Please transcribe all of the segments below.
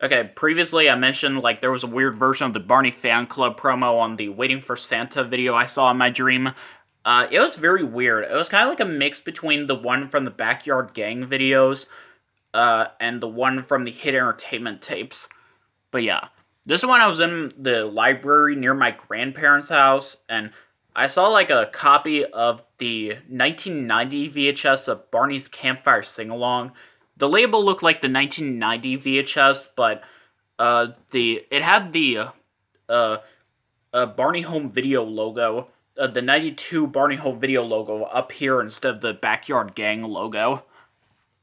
Okay, previously I mentioned, like, there was a weird version of the Barney fan club promo on the Waiting for Santa video I saw in my dream. It was very weird. It was kind of like a mix between the one from the Backyard Gang videos, and the one from the Hit Entertainment tapes. But yeah, this one I was in the library near my grandparents' house, and I saw like a copy of the 1990 VHS of Barney's Campfire Sing-Along. The label looked like the 1990 VHS, but it had the uh, Barney Home Video logo, the 92 Barney Home Video logo up here instead of the Backyard Gang logo,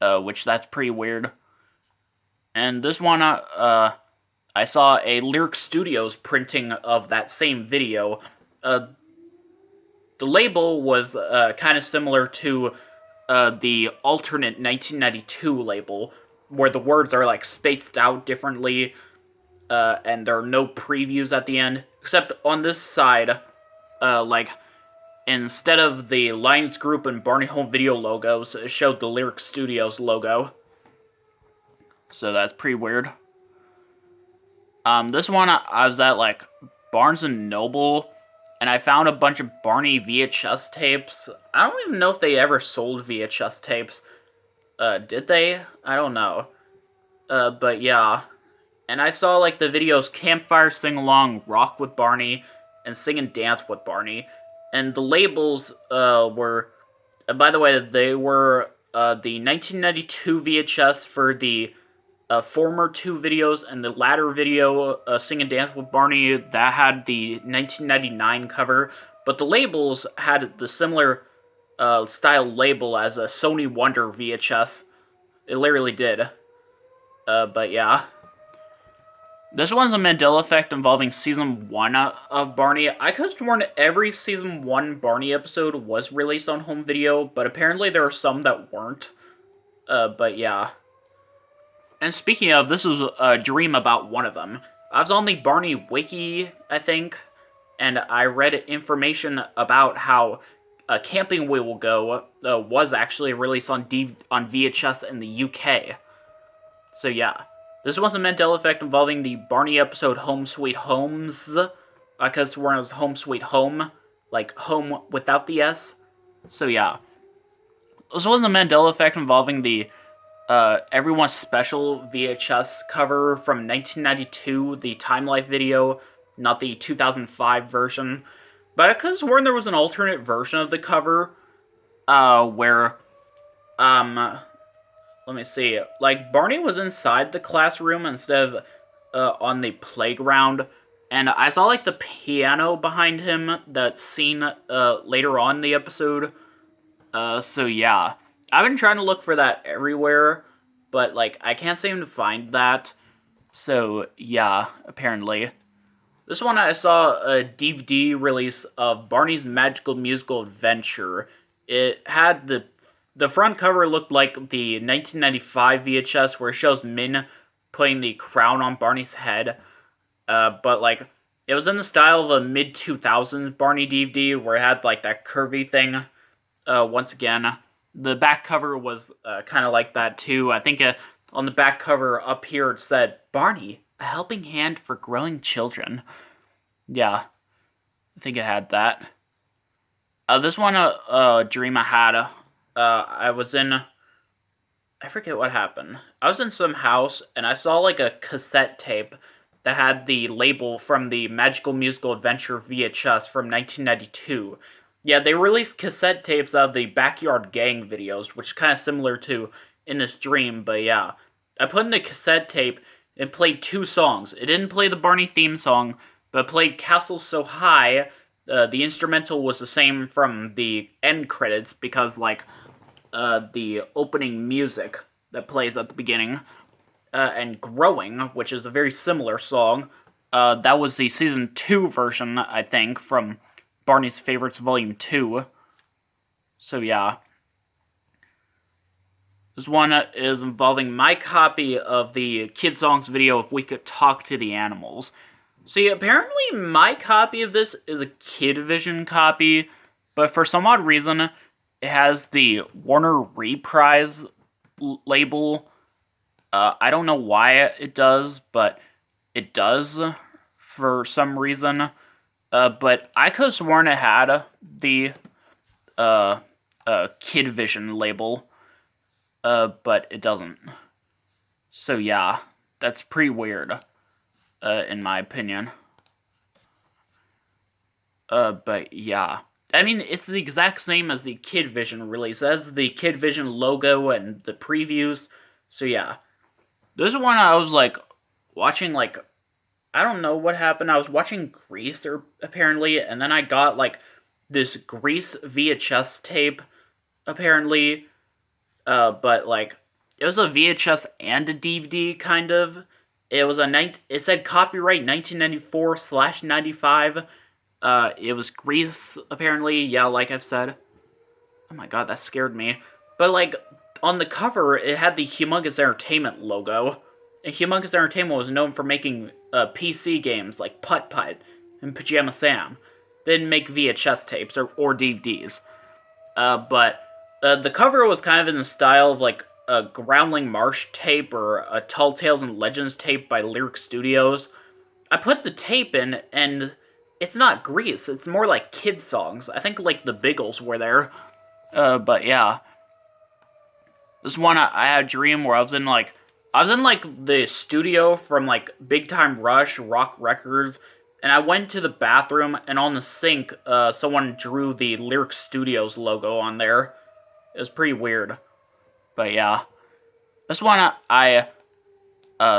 which that's pretty weird. And this one, I saw a Lyric Studios printing of that same video. The label was kind of similar to the alternate 1992 label, where the words are like spaced out differently, and there are no previews at the end. Except on this side, like, instead of the Lions Group and Barney Home Video logos, it showed the Lyric Studios logo. So that's pretty weird. This one, I was at, like, Barnes & Noble, and I found a bunch of Barney VHS tapes. I don't even know if they ever sold VHS tapes. Did they? I don't know. But yeah. And I saw, like, the videos Campfire Sing-Along, Rock with Barney, and Sing and Dance with Barney. And the labels, were... by the way, they were, the 1992 VHS for the former two videos, and the latter video, Sing and Dance with Barney, that had the 1999 cover, but the labels had the similar style label as a Sony Wonder VHS. It literally did. But yeah. This one's a Mandela effect involving Season 1 of Barney. I could have sworn every Season 1 Barney episode was released on home video, but apparently there are some that weren't. But yeah. And speaking of, this is a dream about one of them. I was on the Barney Wiki, I think, and I read information about how Camping We Will Go was actually released on VHS in the UK. So yeah. This was a Mandela effect involving the Barney episode Home Sweet Homes. Because when it was Home Sweet Home, like home without the S. So yeah. This was a Mandela effect involving the Everyone's Special VHS cover from 1992, the Time Life video, not the 2005 version. But I could have sworn there was an alternate version of the cover, where, let me see, like, Barney was inside the classroom instead of, on the playground, and I saw, like, the piano behind him that's seen, later on in the episode, so yeah. I've been trying to look for that everywhere, but, like, I can't seem to find that, so yeah, apparently. This one I saw a DVD release of Barney's Magical Musical Adventure. It had the front cover looked like the 1995 VHS where it shows Min putting the crown on Barney's head. But, like, it was in the style of a mid-2000s Barney DVD where it had, like, that curvy thing. Once again, the back cover was kind of like that, too. I think on the back cover up here it said, Barney, a helping hand for growing children. Yeah, I think it had that. This one, dream I had... I was in, I forget what happened. I was in some house, and I saw, like, a cassette tape that had the label from the Magical Musical Adventure VHS from 1992. Yeah, they released cassette tapes of the Backyard Gang videos, which is kind of similar to In This Dream, but yeah. I put in the cassette tape and played two songs. It didn't play the Barney theme song, but it played Castle So High. The instrumental was the same from the end credits, because, like, the opening music that plays at the beginning, and Growing, which is a very similar song, that was the Season 2 version, I think, from Barney's Favorites Volume 2. So yeah. This one is involving my copy of the Kid Songs video, If We Could Talk to the Animals. See, apparently my copy of this is a Kid Vision copy, but for some odd reason, it has the Warner Reprise label, I don't know why it does, but it does for some reason. But I could have sworn it had the uh, Kid Vision label, but it doesn't. So yeah, that's pretty weird, in my opinion. But yeah. I mean, it's the exact same as the Kid Vision release. As the Kid Vision logo and the previews. So yeah. This one I was like watching I don't know what happened. I was watching Grease apparently, and then I got like this Grease VHS tape apparently. But like it was a VHS and a DVD kind of. It was it said copyright 1994/95. It was Grease apparently. Yeah, like I've said. Oh my god, that scared me. But like on the cover, it had the Humongous Entertainment logo. And Humongous Entertainment was known for making PC games like Putt Putt and Pajama Sam. They didn't make VHS tapes or DVDs. But the cover was kind of in the style of like a Groundling Marsh tape or a Tall Tales and Legends tape by Lyric Studios. I put the tape in, and it's not Grease. It's more like kid songs. I think like the Biggles were there. But yeah. This one I had a dream where I was in the studio from like Big Time Rush, Rock Records, and I went to the bathroom, and on the sink, someone drew the Lyric Studios logo on there. It was pretty weird. But yeah. This one I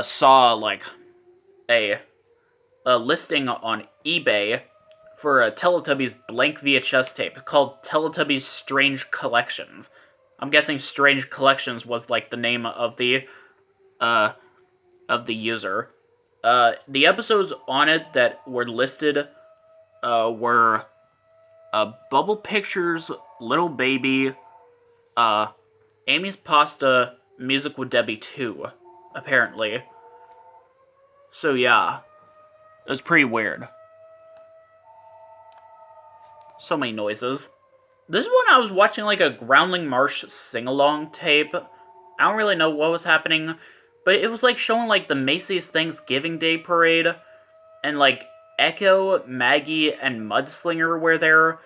saw like a listing on eBay for a Teletubbies blank VHS tape called Teletubbies Strange Collections. I'm guessing Strange Collections was like the name of the user. The episodes on it that were listed were Bubble Pictures, Little Baby, Amy's Pasta, Music with Debbie 2, apparently. So yeah, it was pretty weird. So many noises. This one I was watching like a Groundling Marsh sing-along tape. I don't really know what was happening, but it was like showing like the Macy's Thanksgiving Day Parade, and like Echo, Maggie, and Mudslinger were there,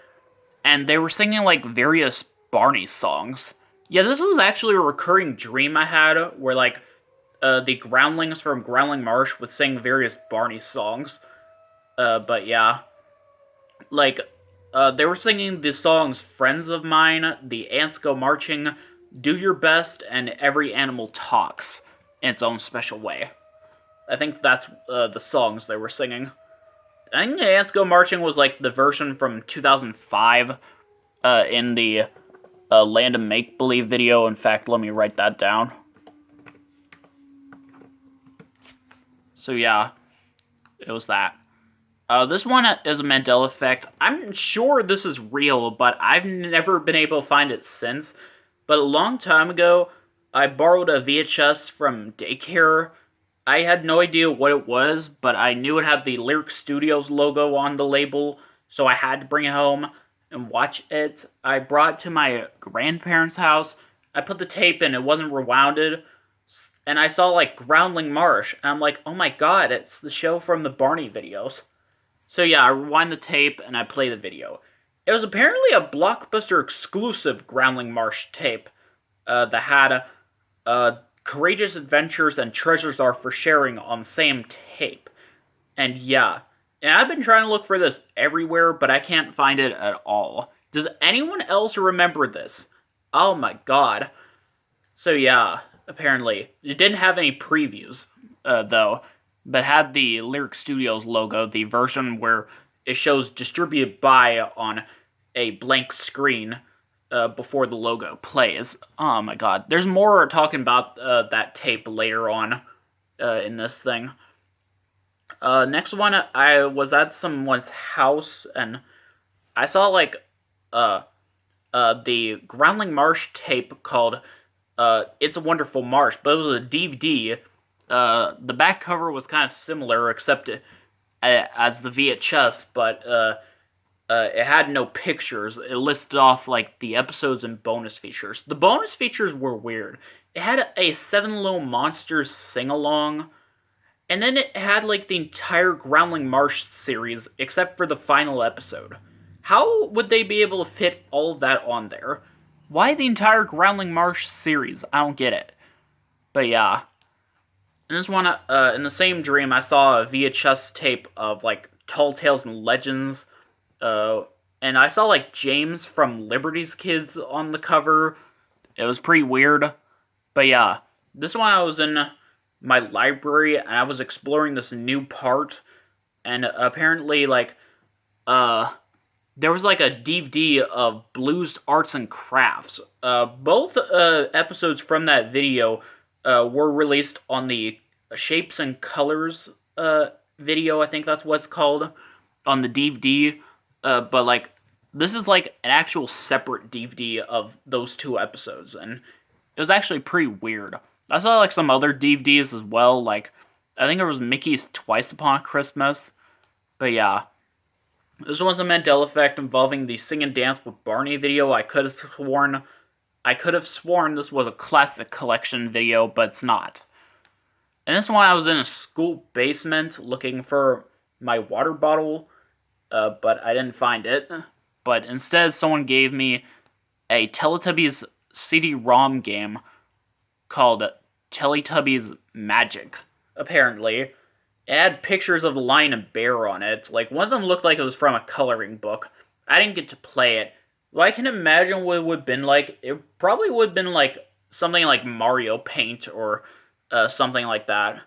and they were singing like various Barney songs. Yeah, this was actually a recurring dream I had, where like the Groundlings from Groundling Marsh would sing various Barney songs. But yeah, like they were singing the songs "Friends of Mine," "The Ants Go Marching," "Do Your Best," and "Every Animal Talks" in its own special way. I think that's the songs they were singing. I think "The Ants Go Marching" was like the version from 2005 in the Land of Make Believe video. In fact, let me write that down. So yeah, it was that. This one is a Mandela effect. I'm sure this is real, but I've never been able to find it since. But a long time ago, I borrowed a VHS from daycare. I had no idea what it was, but I knew it had the Lyric Studios logo on the label, so I had to bring it home and watch it. I brought it to my grandparents' house. I put the tape in, it wasn't rewounded, and I saw like Groundling Marsh, and I'm like, oh my god, it's the show from the Barney videos. So yeah, I rewind the tape and I play the video. It was apparently a Blockbuster exclusive Groundling Marsh tape that had Courageous Adventures and Treasures Are for Sharing on the same tape. And yeah, and I've been trying to look for this everywhere, but I can't find it at all. Does anyone else remember this? Oh my god. So yeah, apparently. It didn't have any previews, though, but had the Lyric Studios logo, the version where it shows distributed by on a blank screen before the logo plays. Oh my god. There's more talking about that tape later on in this thing. Next one, I was at someone's house, and I saw like the Groundling Marsh tape called It's a Wonderful Marsh, but it was a DVD. The back cover was kind of similar, except as the VHS, but it had no pictures. It listed off like the episodes and bonus features. The bonus features were weird. it had a Seven Little Monsters sing-along, and then it had like the entire Groundling Marsh series, except for the final episode. How would they be able to fit all of that on there? Why the entire Groundling Marsh series? I don't get it. But yeah. In this one, in the same dream, I saw a VHS tape of like Tall Tales and Legends, and I saw like James from Liberty's Kids on the cover. It was pretty weird, but yeah, this one I was in my library and I was exploring this new part, and apparently like there was like a DVD of Blues Arts and Crafts. Both episodes from that video were released on the Shapes and Colors video, I think that's what it's called, on the DVD. But like, this is like an actual separate DVD of those two episodes, and it was actually pretty weird. I saw like some other DVDs as well, like I think it was Mickey's Twice Upon Christmas. But yeah, this one's a Mandela effect involving the Sing and Dance with Barney video. I could have sworn this was a classic collection video, but it's not. And this one I was in a school basement looking for my water bottle, but I didn't find it. But instead, someone gave me a Teletubbies CD-ROM game called Teletubbies Magic, apparently. It had pictures of the lion and bear on it. Like, one of them looked like it was from a coloring book. I didn't get to play it. Well, I can imagine what it would have been like. It probably would have been like something like Mario Paint or something like that.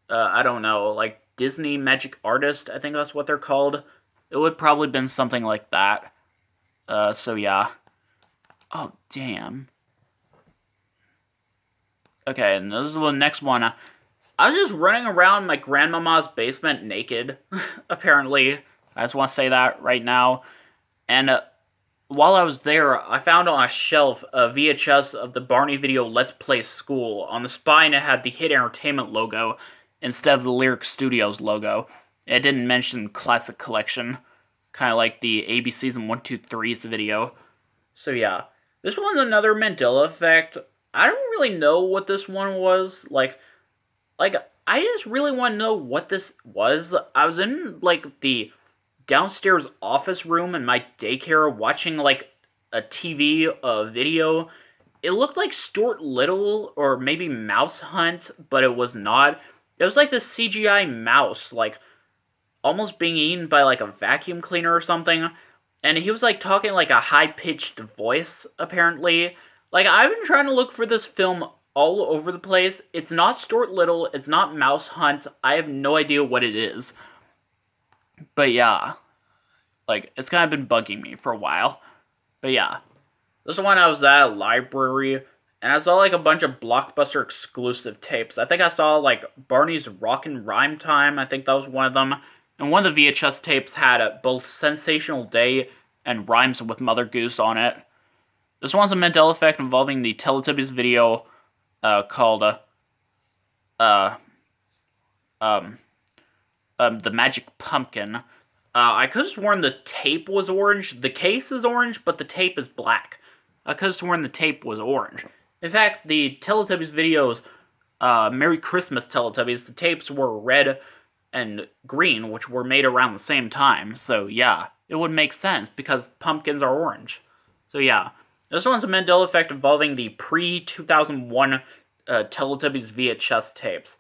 I don't know, like Disney Magic Artist, I think that's what they're called. It would probably been something like that. So yeah. Oh, damn. Okay, and this is the next one. I was just running around my grandmama's basement naked, apparently. I just want to say that right now. And while I was there, I found on a shelf a VHS of the Barney video Let's Play School. On the spine, it had the Hit Entertainment logo instead of the Lyric Studios logo. It didn't mention Classic Collection, kind of like the ABC's and 1-2-3's video. So yeah, this one's another Mandela effect. I don't really know what this one was. Like, I just really want to know what this was. I was in, like, the downstairs office room in my daycare watching, like, a TV video. It looked like Stuart Little or maybe Mouse Hunt, but it was not. It was like the CGI mouse, like, almost being eaten by, like, a vacuum cleaner or something. And he was, like, talking, like, a high-pitched voice, apparently. Like, I've been trying to look for this film all over the place. It's not Stuart Little. It's not Mouse Hunt. I have no idea what it is. But yeah. Like, it's kind of been bugging me for a while. But yeah. This is when I was at a library, and I saw, like, a bunch of Blockbuster exclusive tapes. I think I saw, like, Barney's Rockin' Rhyme Time. I think that was one of them. And one of the VHS tapes had both Sensational Day and Rhymes with Mother Goose on it. This one's a Mandela effect involving the Teletubbies video called The Magic Pumpkin. I could have sworn the tape was orange. The case is orange, but the tape is black. I could have sworn the tape was orange. In fact, the Teletubbies videos, Merry Christmas Teletubbies, the tapes were red and green, which were made around the same time. So yeah, it would make sense because pumpkins are orange. So yeah. This one's a Mandela effect involving the pre-2001 Teletubbies VHS tapes.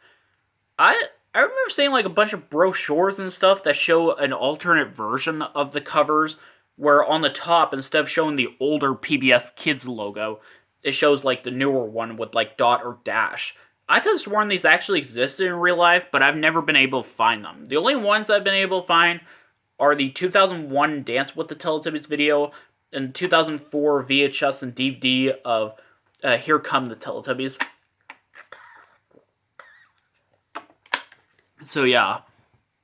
I remember seeing like a bunch of brochures and stuff that show an alternate version of the covers, where on the top, instead of showing the older PBS Kids logo, it shows like the newer one with like dot or dash. I could have sworn these actually existed in real life, but I've never been able to find them. The only ones I've been able to find are the 2001 Dance with the Teletubbies video, and 2004 VHS and DVD of Here Come the Teletubbies. So yeah,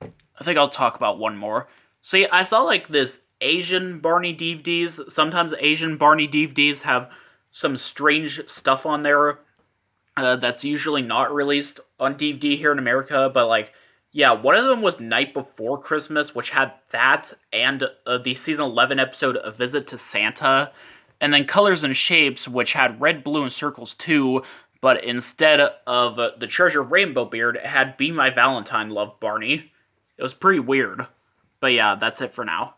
I think I'll talk about one more. See, I saw like this Asian Barney DVDs. Sometimes Asian Barney DVDs have some strange stuff on there that's usually not released on DVD here in America, but like, yeah, one of them was Night Before Christmas, which had that and the season 11 episode A Visit to Santa. And then Colors and Shapes, which had Red, Blue, and Circles 2, but instead of the Treasure Rainbow beard, it had Be My Valentine, Love Barney. It was pretty weird. But yeah, that's it for now.